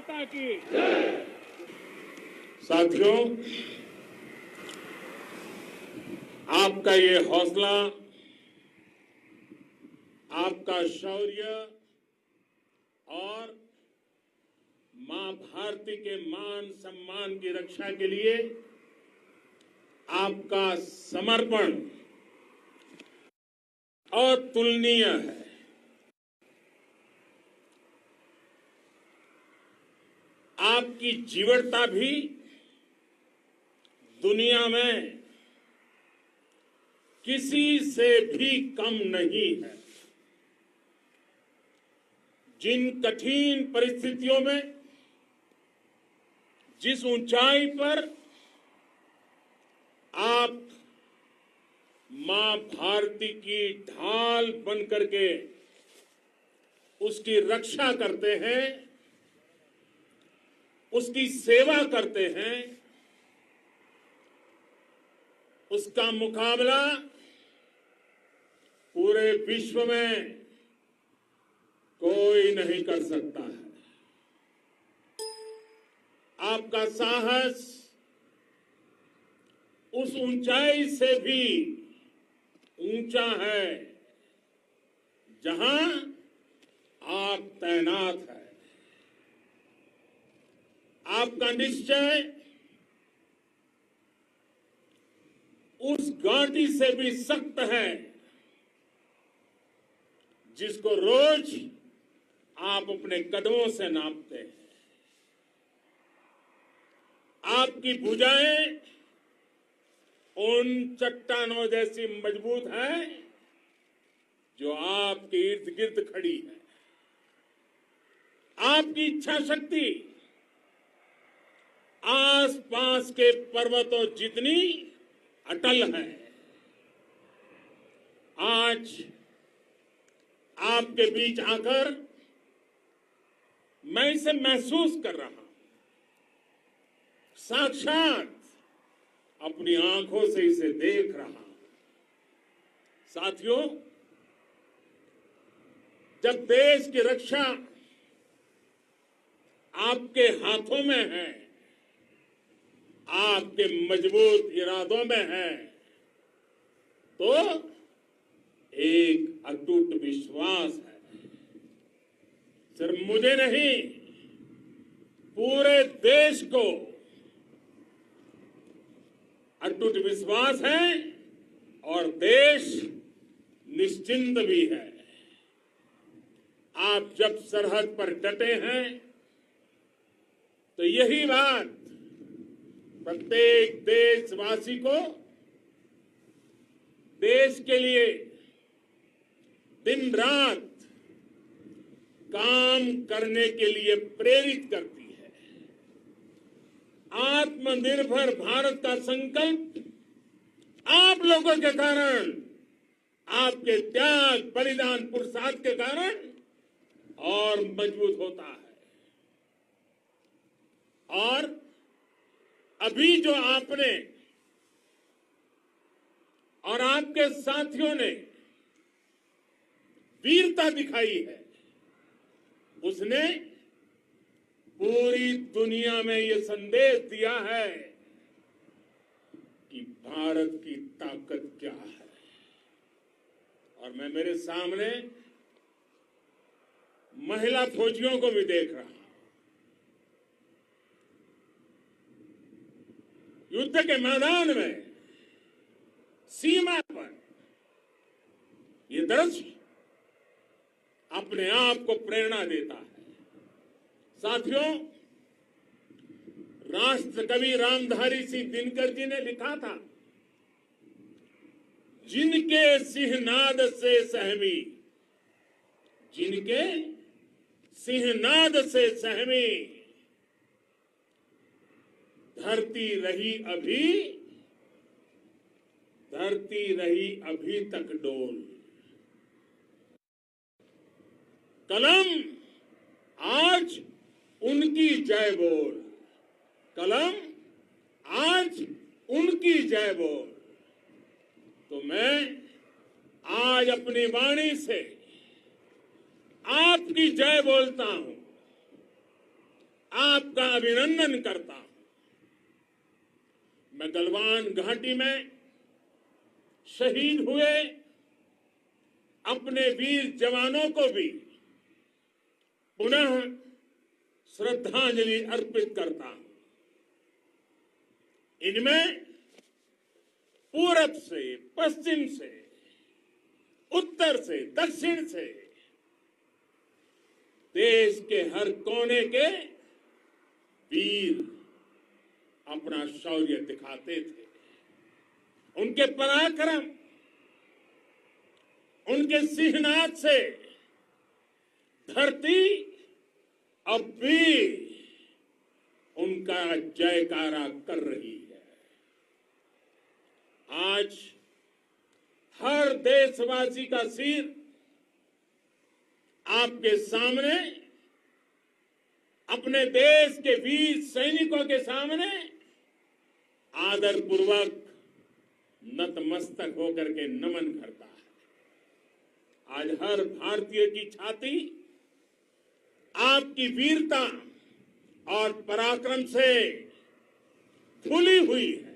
माता की। साथियों, आपका ये हौसला, आपका शौर्य और मां भारती के मान सम्मान की रक्षा के लिए आपका समर्पण अतुलनीय है। आपकी जीवटता भी दुनिया में किसी से भी कम नहीं है। जिन कठिन परिस्थितियों में, जिस ऊंचाई पर आप मां भारती की ढाल बनकर के उसकी रक्षा करते हैं, उसकी सेवा करते हैं, उसका मुकाबला पूरे विश्व में कोई नहीं कर सकता है। आपका साहस उस ऊंचाई से भी ऊंचा है जहां आप तैनात हैं। आपका निश्चय उस घाटी से भी सख्त है जिसको रोज आप अपने कदमों से नापते हैं। आपकी भुजाएं उन चट्टानों जैसी मजबूत है जो आपके इर्द गिर्द खड़ी है। आपकी इच्छा शक्ति आसपास के पर्वतों जितनी अटल है। आज आपके बीच आकर मैं इसे महसूस कर रहा हूं, साक्षात अपनी आंखों से इसे देख रहा हूं। साथियों, जब देश की रक्षा आपके हाथों में है, आपके मजबूत इरादों में है, तो एक अटूट विश्वास है। सिर्फ मुझे नहीं, पूरे देश को अटूट विश्वास है और देश निश्चिंत भी है। आप जब सरहद पर डटे हैं तो यही बात प्रत्येक देशवासी को देश के लिए दिन रात काम करने के लिए प्रेरित करती है। आत्मनिर्भर भारत का संकल्प आप लोगों के कारण, आपके त्याग बलिदान पुरुषार्थ के कारण और मजबूत होता है। और अभी जो आपने और आपके साथियों ने वीरता दिखाई है, उसने पूरी दुनिया में यह संदेश दिया है कि भारत की ताकत क्या है। और मैं मेरे सामने महिला फौजियों को भी देख रहा हूं। युद्ध के मैदान में, सीमा पर यह दृश्य अपने आप को प्रेरणा देता है। साथियों, राष्ट्र कवि रामधारी सिंह दिनकर जी ने लिखा था, जिनके सिंहनाद से सहमी, जिनके सिंहनाद से सहमी, धरती रही अभी तक डोल। कलम आज उनकी जय बोल, कलम आज उनकी जय बोल। तो मैं आज अपनी वाणी से आपकी जय बोलता हूं, आपका अभिनंदन करता हूं। मैं गलवान घाटी में शहीद हुए अपने वीर जवानों को भी पुनः श्रद्धांजलि अर्पित करता हूं। इनमें पूरब से, पश्चिम से, उत्तर से, दक्षिण से देश के हर कोने के वीर अपना शौर्य दिखाते थे। उनके पराक्रम, उनके सिंहनाद से धरती अब भी उनका जयकारा कर रही है। आज हर देशवासी का सिर आपके सामने, अपने देश के वीर सैनिकों के सामने आदरपूर्वक नतमस्तक होकर के नमन करता है। आज हर भारतीय की छाती आपकी वीरता और पराक्रम से फूली हुई है।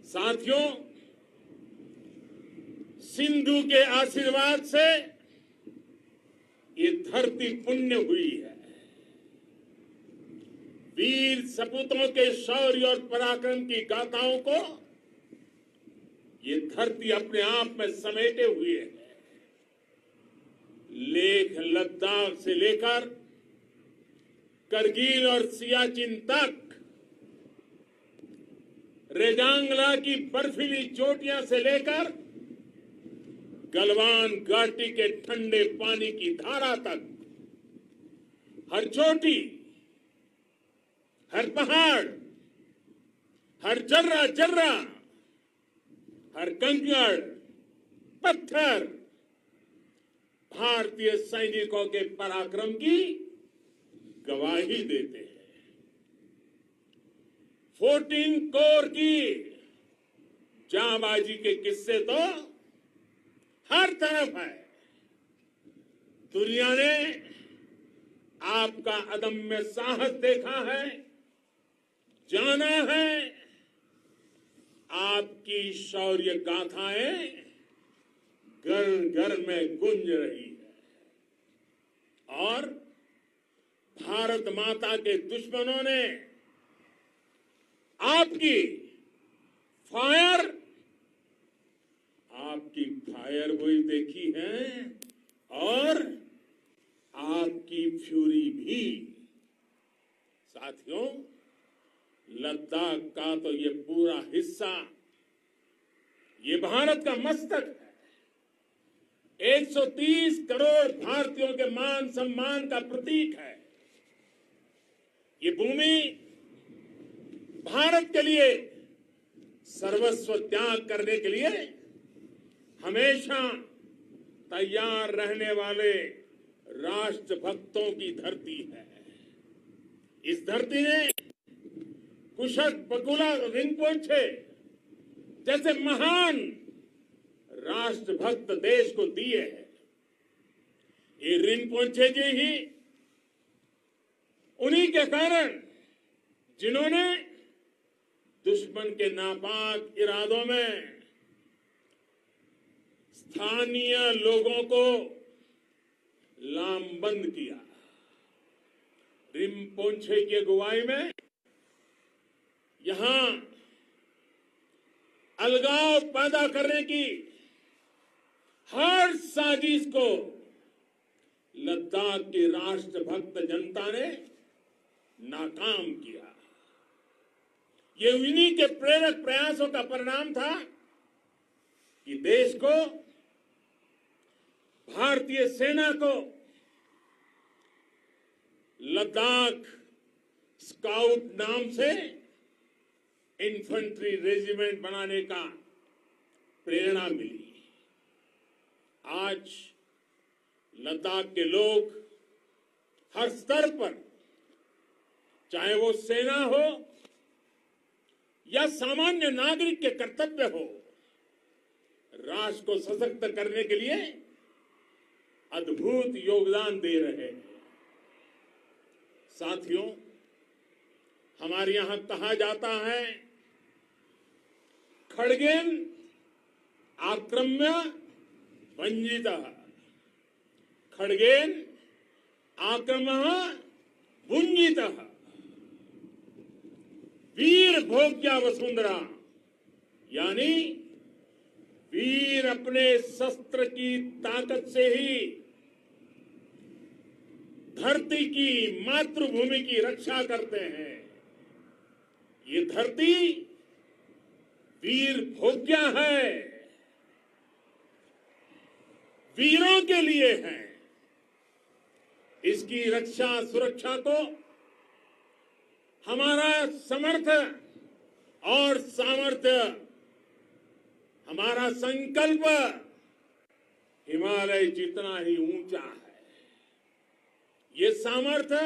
साथियों, सिंधु के आशीर्वाद से ये धरती पुण्य हुई है। वीर सपूतों के शौर्य और पराक्रम की गाथाओं को ये धरती अपने आप में समेटे हुए है। लेह लद्दाख से लेकर करगिल और सियाचिन तक, रेजांगला की बर्फीली चोटियां से लेकर गलवान घाटी के ठंडे पानी की धारा तक, हर चोटी, हर पहाड़, हर जर्रा जर्रा, हर कंकड़, पत्थर भारतीय सैनिकों के पराक्रम की गवाही देते हैं। 14 कोर की जांबाजी के किस्से तो हर तरफ है। दुनिया ने आपका अदम्य साहस देखा है, जाना है। आपकी शौर्य गाथाएं घर घर में गूंज रही है और भारत माता के दुश्मनों ने आपकी फायर हुई देखी है और आपकी फ्यूरी भी। साथियों, लद्दाख का तो ये पूरा हिस्सा ये भारत का मस्तक है। 130 करोड़ भारतीयों के मान सम्मान का प्रतीक है। ये भूमि भारत के लिए सर्वस्व त्याग करने के लिए हमेशा तैयार रहने वाले राष्ट्रभक्तों की धरती है। इस धरती ने कुशक बकुला रिम्पोचे जैसे महान राष्ट्रभक्त देश को दिए हैं। ये रिम्पोचे जी ही उन्हीं के कारण जिन्होंने दुश्मन के नापाक इरादों में स्थानीय लोगों को लामबंद किया। रिम्पोचे की अगुवाई में यहां अलगाव पैदा करने की हर साजिश को लद्दाख की राष्ट्रभक्त जनता ने नाकाम किया। ये उन्हीं के प्रेरक प्रयासों का परिणाम था कि देश को, भारतीय सेना को लद्दाख स्काउट नाम से इन्फेंट्री रेजिमेंट बनाने का प्रेरणा मिली। आज लद्दाख के लोग हर स्तर पर, चाहे वो सेना हो या सामान्य नागरिक के कर्तव्य हो, राष्ट्र को सशक्त करने के लिए अद्भुत योगदान दे रहे हैं। साथियों, हमारे यहां कहा जाता है, खड्गेन आक्रम्य भंजितः, खड्गेन आक्रम्य भुंजितः, वीर भोग्या वसुंधरा, यानी वीर अपने शस्त्र की ताकत से ही धरती की, मातृभूमि की रक्षा करते हैं। ये धरती वीर भोग्या है, वीरों के लिए है। इसकी रक्षा सुरक्षा को हमारा समर्थ और सामर्थ्य, हमारा संकल्प हिमालय जितना ही ऊंचा है। ये सामर्थ्य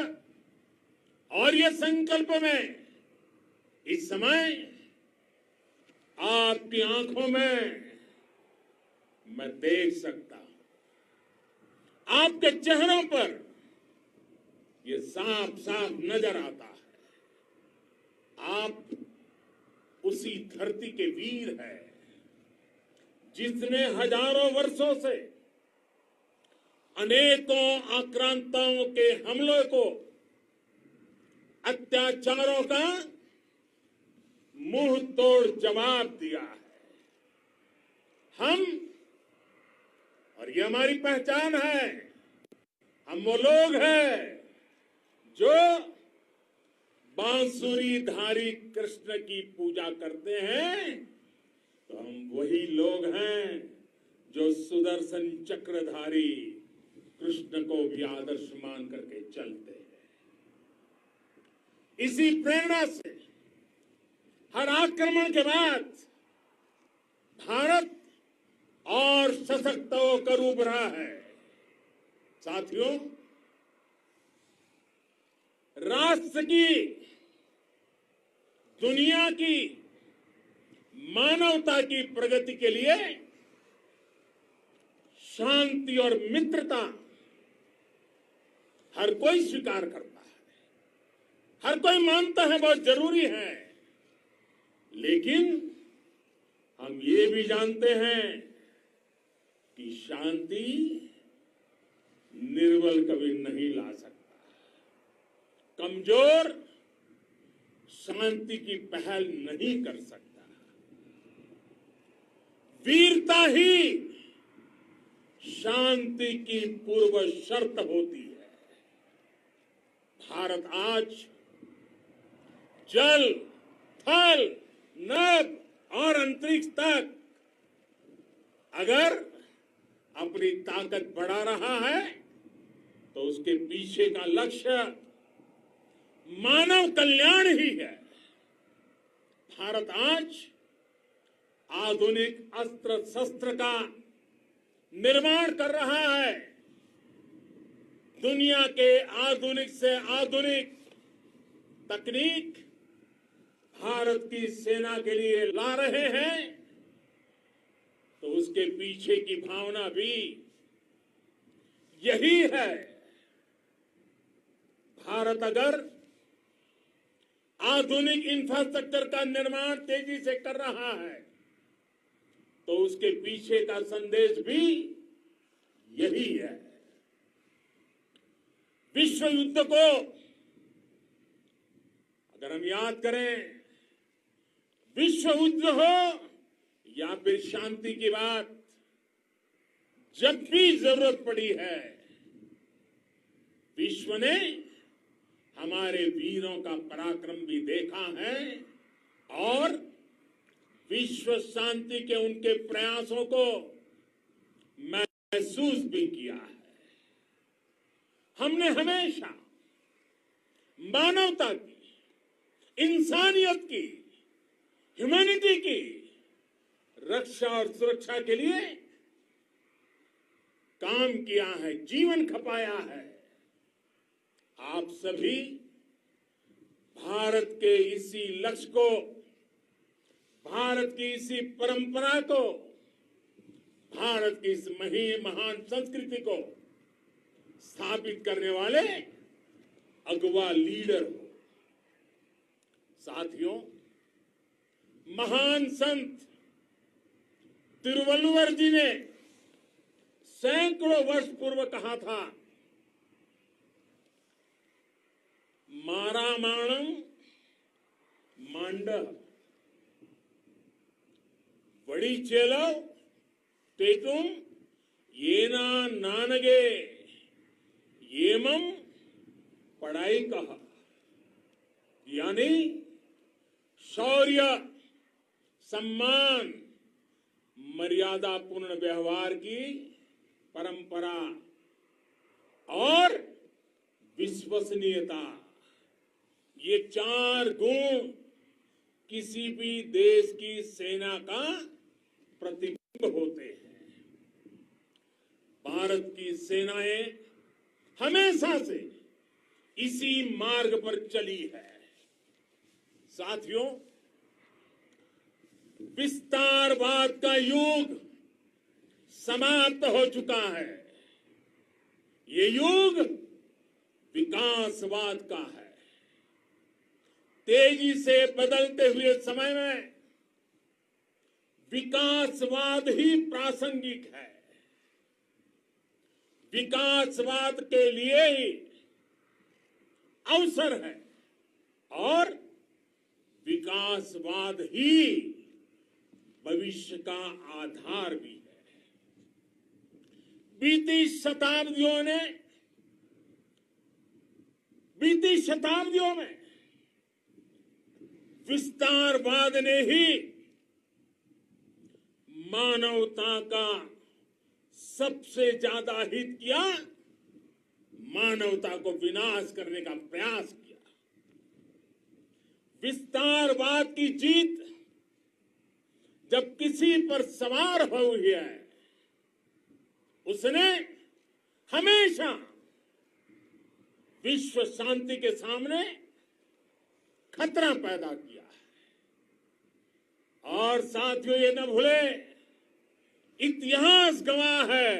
और ये संकल्प में इस समय आपकी आंखों में मैं देख सकता हूं, आपके चेहरों पर ये साफ साफ नजर आता है। आप उसी धरती के वीर हैं जिसने हजारों वर्षों से अनेकों आक्रांताओं के हमलों को, अत्याचारों का मुंह तोड़ जवाब दिया है। हम, और ये हमारी पहचान है, हम वो लोग हैं जो बांसुरीधारी कृष्ण की पूजा करते हैं, तो हम वही लोग हैं जो सुदर्शन चक्रधारी कृष्ण को भी आदर्श मान करके चलते हैं। इसी प्रेरणा से हर आक्रमण के बाद भारत और सशक्त होकर उभरा है। साथियों, राष्ट्र की, दुनिया की, मानवता की प्रगति के लिए शांति और मित्रता हर कोई स्वीकार करता है, हर कोई मानता है बहुत जरूरी है। लेकिन हम ये भी जानते हैं कि शांति निर्बल कभी नहीं ला सकता। कमजोर शांति की पहल नहीं कर सकता। वीरता ही शांति की पूर्व शर्त होती है। भारत आज जल, थल, नभ और अंतरिक्ष तक अगर अपनी ताकत बढ़ा रहा है तो उसके पीछे का लक्ष्य मानव कल्याण ही है। भारत आज आधुनिक अस्त्र शस्त्र का निर्माण कर रहा है। दुनिया के आधुनिक से आधुनिक तकनीक भारत की सेना के लिए ला रहे हैं, तो उसके पीछे की भावना भी यही है। भारत अगर आधुनिक इंफ्रास्ट्रक्चर का निर्माण तेजी से कर रहा है तो उसके पीछे का संदेश भी यही है। विश्व युद्ध को अगर हम याद करें, विश्व युद्ध हो या फिर शांति की बात, जब भी जरूरत पड़ी है, विश्व ने हमारे वीरों का पराक्रम भी देखा है और विश्व शांति के उनके प्रयासों को महसूस भी किया है। हमने हमेशा मानवता की, इंसानियत की, ह्यूमैनिटी की रक्षा और सुरक्षा के लिए काम किया है, जीवन खपाया है। आप सभी भारत के इसी लक्ष्य को, भारत की इसी परंपरा को, भारत की इस महान संस्कृति को स्थापित करने वाले अगवा लीडर हो। साथियों, महान संत तिरुवल्लुवर जी ने सैकड़ों वर्ष पूर्व कहा था, मारामाणम मांडह वड़ी चेलो तेतुम येना नानगे येमम पढ़ाई कहा। यानी शौर्य, सम्मान, मर्यादा पूर्ण व्यवहार की परंपरा और विश्वसनीयता, ये 4 गुण किसी भी देश की सेना का प्रतिबिंब होते हैं। भारत की सेनाएं हमेशा से इसी मार्ग पर चली है। साथियों, विस्तारवाद का युग समाप्त हो चुका है। ये युग विकासवाद का है। तेजी से बदलते हुए समय में विकासवाद ही प्रासंगिक है। विकासवाद के लिए ही अवसर है और विकासवाद ही भविष्य का आधार भी है। बीती शताब्दियों में विस्तारवाद ने ही मानवता का सबसे ज्यादा हित किया, मानवता को विनाश करने का प्रयास किया। विस्तारवाद की जीत जब किसी पर सवार हुई है, उसने हमेशा विश्व शांति के सामने खतरा पैदा किया है। और साथियों, ये न भूले, इतिहास गवाह है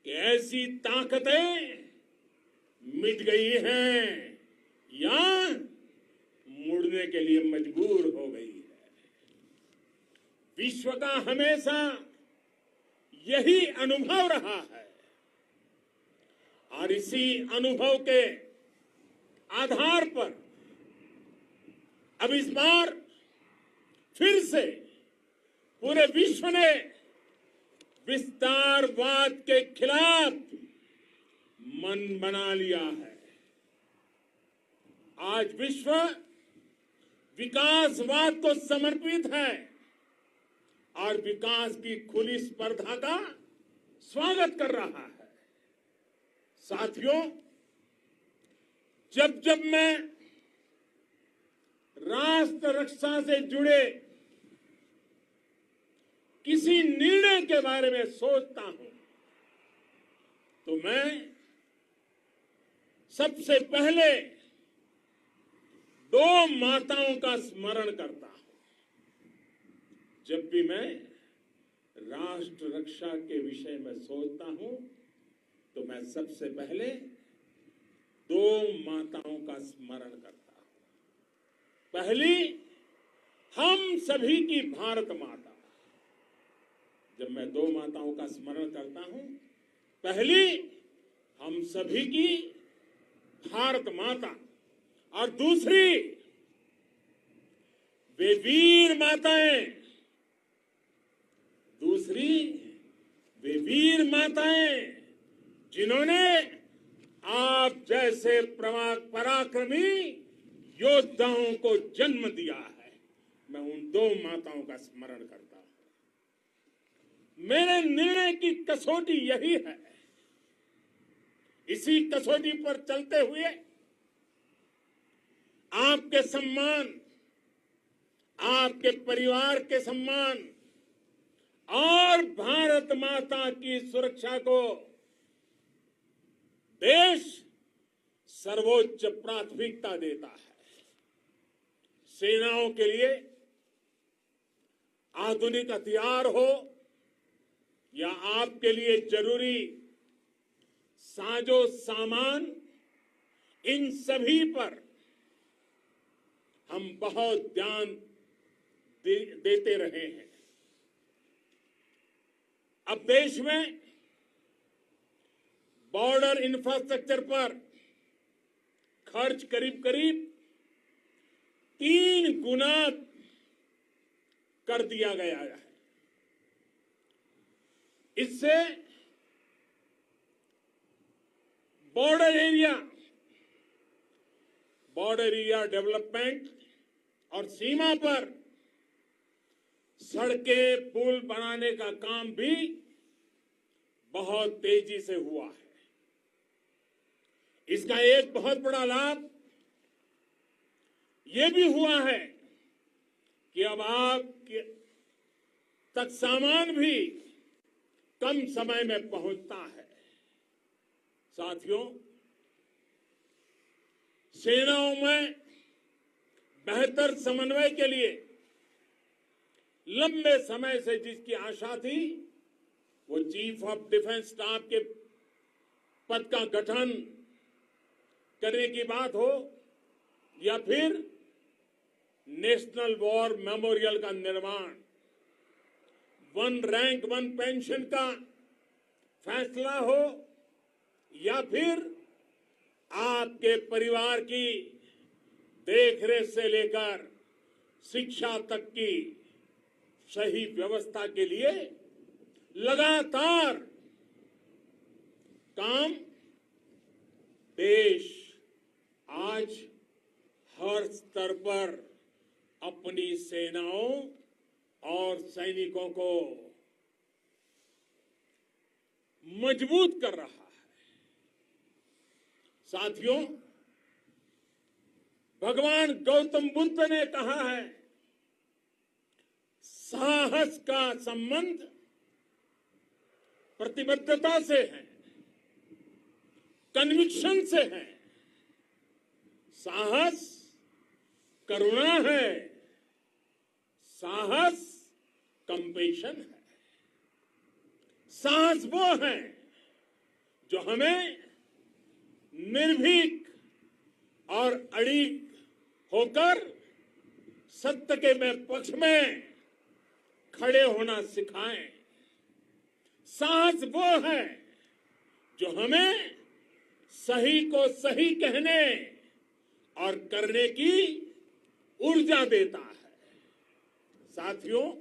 कि ऐसी ताकतें मिट गई हैं या मुड़ने के लिए मजबूर हो गई है। विश्व का हमेशा यही अनुभव रहा है और इसी अनुभव के आधार पर अब इस बार फिर से पूरे विश्व ने विस्तारवाद के खिलाफ मन बना लिया है। आज विश्व विकासवाद को समर्पित है और विकास की खुली स्पर्धा का स्वागत कर रहा है। साथियों, जब जब मैं राष्ट्र रक्षा से जुड़े किसी निर्णय के बारे में सोचता हूं तो मैं सबसे पहले 2 माताओं का स्मरण करता हूं। जब भी मैं राष्ट्र रक्षा के विषय में सोचता हूं तो मैं सबसे पहले 2 माताओं का स्मरण करता हूं। पहली, हम सभी की भारत माता। जब मैं 2 माताओं का स्मरण करता हूं, पहली हम सभी की भारत माता और दूसरी वे वीर माताएं, जिन्होंने आप जैसे पराक्रमी योद्धाओं को जन्म दिया है। मैं उन 2 माताओं का स्मरण करता हूं। मेरे निर्णय की कसौटी यही है। इसी कसौटी पर चलते हुए आपके सम्मान, आपके परिवार के सम्मान और भारत माता की सुरक्षा को देश सर्वोच्च प्राथमिकता देता है। सेनाओं के लिए आधुनिक हथियार हो या आपके लिए जरूरी साजो सामान इन सभी पर हम बहुत ध्यान देते रहे हैं। अब देश में बॉर्डर इंफ्रास्ट्रक्चर पर खर्च करीब करीब 3 गुना कर दिया गया है। इससे बॉर्डर एरिया डेवलपमेंट और सीमा पर सड़कें पुल बनाने का काम भी बहुत तेजी से हुआ है। इसका एक बहुत बड़ा लाभ ये भी हुआ है कि अब आप तक सामान भी कम समय में पहुंचता है। साथियों, सेनाओं में बेहतर समन्वय के लिए लंबे समय से जिसकी आशा थी, वो चीफ ऑफ डिफेंस स्टाफ के पद का गठन करने की बात हो या फिर नेशनल वॉर मेमोरियल का निर्माण, 1 रैंक 1 पेंशन का फैसला हो या फिर आपके परिवार की देखरेख से लेकर शिक्षा तक की सही व्यवस्था के लिए लगातार काम, देश आज हर स्तर पर अपनी सेनाओं और सैनिकों को मजबूत कर रहा है। साथियों, भगवान गौतम बुद्ध ने कहा है, साहस का संबंध प्रतिबद्धता से है, कन्विक्शन से है। साहस करुणा है, साहस कंपेशन है। साहस वो है जो हमें निर्भीक और अड़िग होकर सत्य के पक्ष में खड़े होना सिखाएं। साहस वो है जो हमें सही को सही कहने और करने की ऊर्जा देता है। साथियों,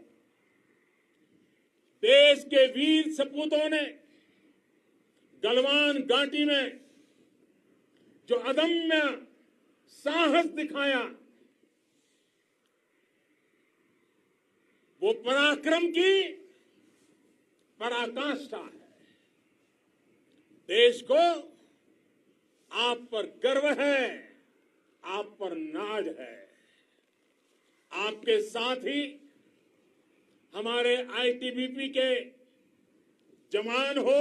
देश के वीर सपूतों ने गलवान घाटी में जो अदम्य साहस दिखाया, वो पराक्रम की पराकाष्ठा है। देश को आप पर गर्व है, आप पर नाज है। आपके साथ ही हमारे आईटीबीपी के जवान हो,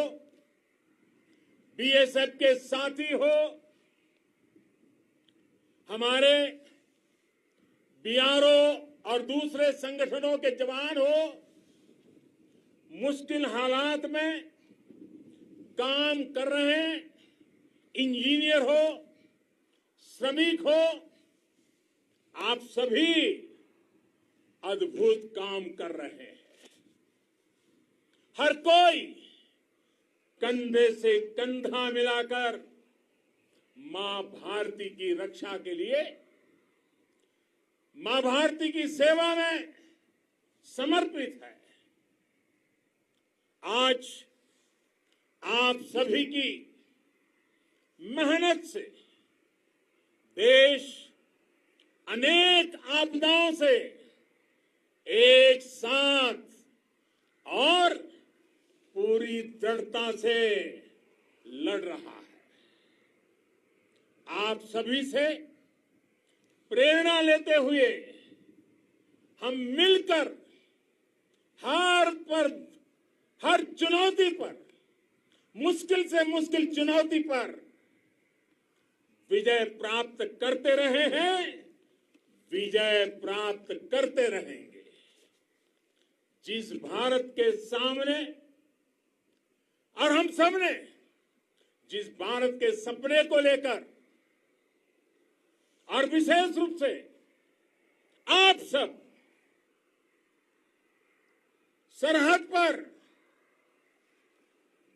बीएसएफ के साथी हो, हमारे बीआरओ और दूसरे संगठनों के जवान हो, मुश्किल हालात में काम कर रहे हैं, इंजीनियर हो, श्रमिक हो, आप सभी अद्भुत काम कर रहे हैं। हर कोई कंधे से कंधा मिलाकर मां भारती की रक्षा के लिए, मां भारती की सेवा में समर्पित है। आज आप सभी की मेहनत से देश अनेक आपदाओं से एक साथ और पूरी दृढ़ता से लड़ रहा है। आप सभी से प्रेरणा लेते हुए हम मिलकर हर चुनौती पर, मुश्किल से मुश्किल चुनौती पर विजय प्राप्त करते रहे हैं, विजय प्राप्त करते रहेंगे। जिस भारत के सामने और हम सबने जिस भारत के सपने को लेकर और विशेष रूप से आप सब सरहद पर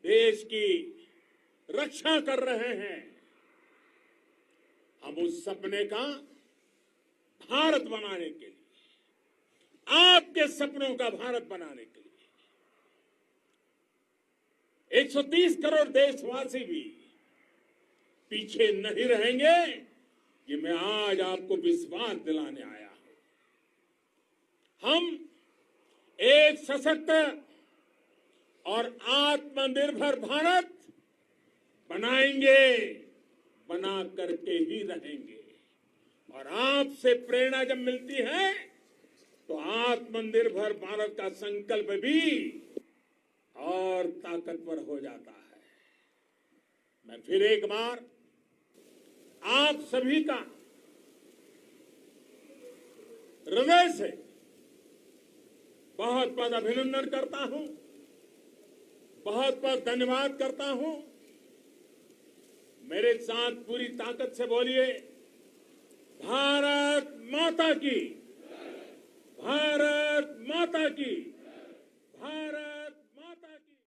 देश की रक्षा कर रहे हैं। हम उस सपने का भारत बनाने के लिए, आपके सपनों का भारत बनाने के लिए 130 करोड़ देशवासी भी पीछे नहीं रहेंगे, ये मैं आज आपको विश्वास दिलाने आया हूं। हम एक सशक्त और आत्मनिर्भर भारत बनाएंगे, बना करके ही रहेंगे। और आपसे प्रेरणा जब मिलती है तो आत्मनिर्भर भारत का संकल्प भी और ताकतवर हो जाता है। मैं फिर एक बार आप सभी का हृदय से बहुत बहुत अभिनंदन करता हूं, बहुत बहुत धन्यवाद करता हूं। मेरे साथ पूरी ताकत से बोलिए, भारत माता की, भारत माता की।